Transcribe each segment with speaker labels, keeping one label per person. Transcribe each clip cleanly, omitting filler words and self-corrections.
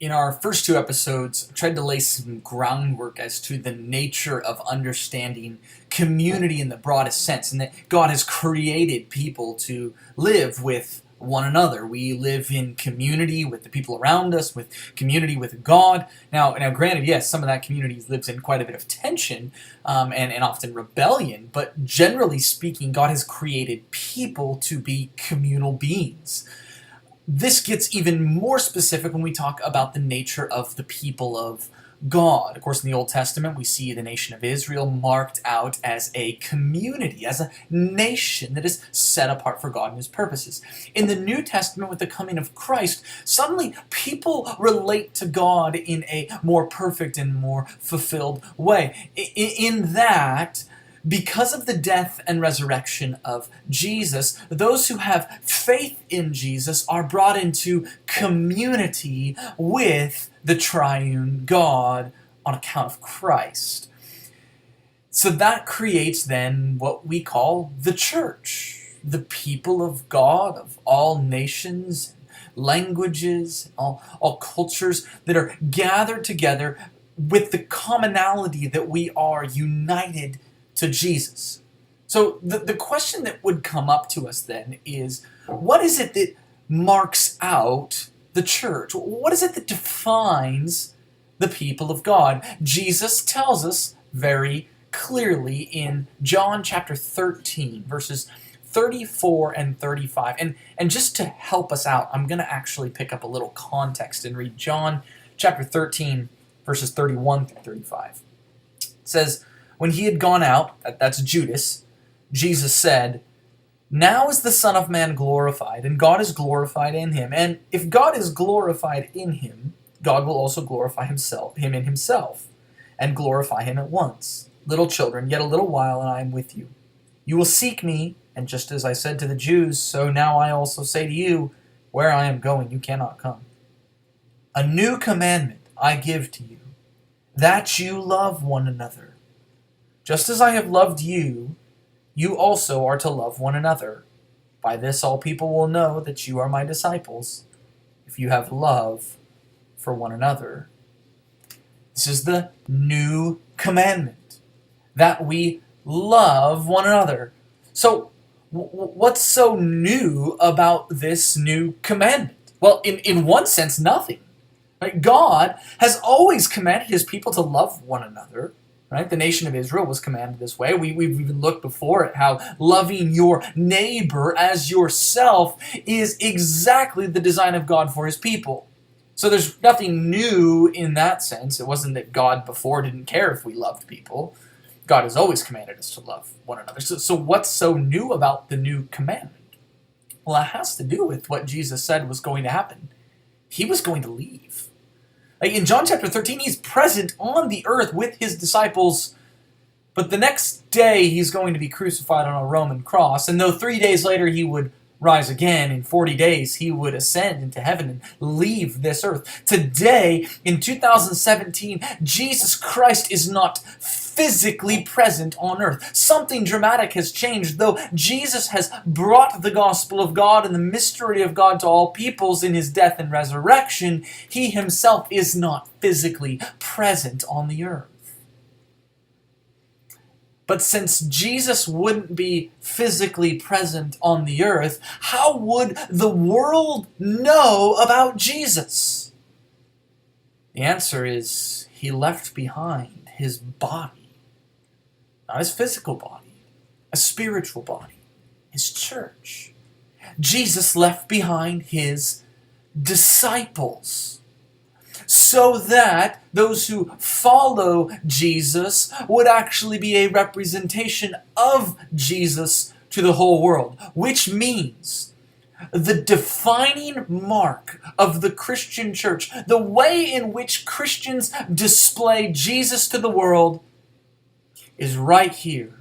Speaker 1: In our first two episodes, I tried to lay some groundwork as to the nature of understanding community in the broadest sense, and that God has created people to live with one another. We live in community with the people around us, with community with God. Now, granted, yes, some of that community lives in quite a bit of tension and often rebellion, but generally speaking, God has created people to be communal beings. This gets even more specific when we talk about the nature of the people of God. Of course, in the Old Testament, we see the nation of Israel marked out as a community, as a nation that is set apart for God and His purposes. In the New Testament, with the coming of Christ, suddenly people relate to God in a more perfect and more fulfilled way. In that, because of the death and resurrection of Jesus, those who have faith in Jesus are brought into community with the triune God on account of Christ. So that creates then what we call the church, the people of God of all nations, languages, all cultures that are gathered together with the commonality that we are united to Jesus. So the question that would come up to us then is, what is it that marks out the church? What is it that defines the people of God? Jesus tells us very clearly in John chapter 13, verses 34 and 35. And just to help us out, I'm going to actually pick up a little context and read John chapter 13, verses 31 through 35. It says, "When he had gone out," that's Judas, Jesus said, "Now is the Son of Man glorified, and God is glorified in him. And if God is glorified in him, God will also glorify him in himself, and glorify him at once. Little children, yet a little while, and I am with you. You will seek me, and just as I said to the Jews, so now I also say to you, where I am going, you cannot come. A new commandment I give to you, that you love one another. Just as I have loved you, you also are to love one another. By this all people will know that you are my disciples, if you have love for one another." This is the new commandment, that we love one another. So, what's so new about this new commandment? Well, in one sense, nothing. Right? God has always commanded His people to love one another. Right? The nation of Israel was commanded this way. We've even looked before at how loving your neighbor as yourself is exactly the design of God for His people. So there's nothing new in that sense. It wasn't that God before didn't care if we loved people. God has always commanded us to love one another. So what's so new about the new commandment? Well, it has to do with what Jesus said was going to happen. He was going to leave. In John chapter 13, He's present on the earth with His disciples, but the next day He's going to be crucified on a Roman cross, and though 3 days later He would rise again, in 40 days He would ascend into heaven and leave this earth. Today, in 2017, Jesus Christ is not physically present on earth. Something dramatic has changed. Though Jesus has brought the gospel of God and the mystery of God to all peoples in His death and resurrection, He Himself is not physically present on the earth. But since Jesus wouldn't be physically present on the earth, how would the world know about Jesus? The answer is, He left behind His body. Not His physical body, a spiritual body, His church. Jesus left behind His disciples, so that those who follow Jesus would actually be a representation of Jesus to the whole world, which means the defining mark of the Christian church, the way in which Christians display Jesus to the world, is right here.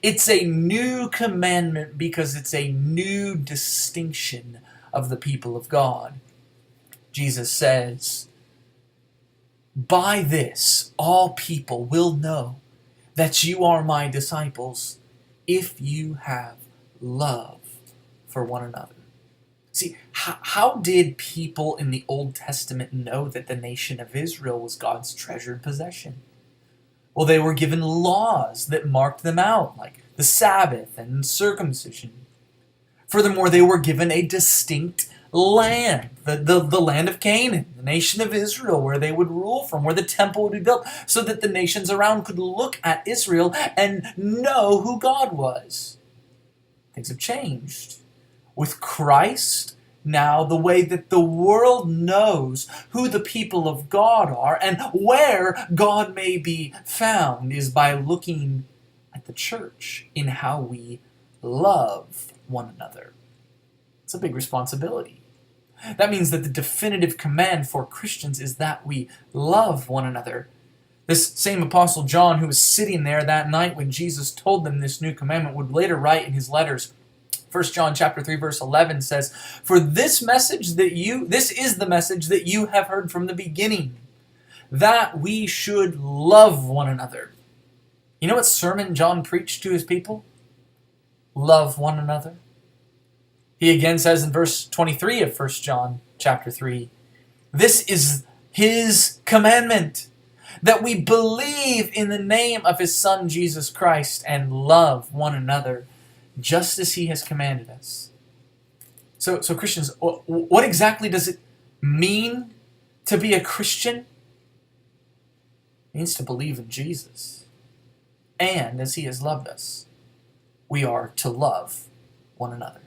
Speaker 1: It's a new commandment because it's a new distinction of the people of God. Jesus says, "By this all people will know that you are my disciples, if you have love for one another." See, how did people in the Old Testament know that the nation of Israel was God's treasured possession? Well, they were given laws that marked them out, like the Sabbath and circumcision. Furthermore, they were given a distinct land, the land of Canaan, the nation of Israel, where they would rule from, where the temple would be built, so that the nations around could look at Israel and know who God was. Things have changed. With Christ, now the way that the world knows who the people of God are and where God may be found is by looking at the church in how we love one another. It's a big responsibility. That means that the definitive command for Christians is that we love one another. This same Apostle John, who was sitting there that night when Jesus told them this new commandment, would later write in his letters, 1 John chapter 3 verse 11 says, "For this is the message that you have heard from the beginning, that we should love one another." You know what sermon John preached to his people? Love one another. He again says in verse 23 of 1 John chapter 3, "This is his commandment, that we believe in the name of his Son Jesus Christ and love one another, just as he has commanded us." So Christians, what exactly does it mean to be a Christian? It means to believe in Jesus. And as he has loved us, we are to love one another.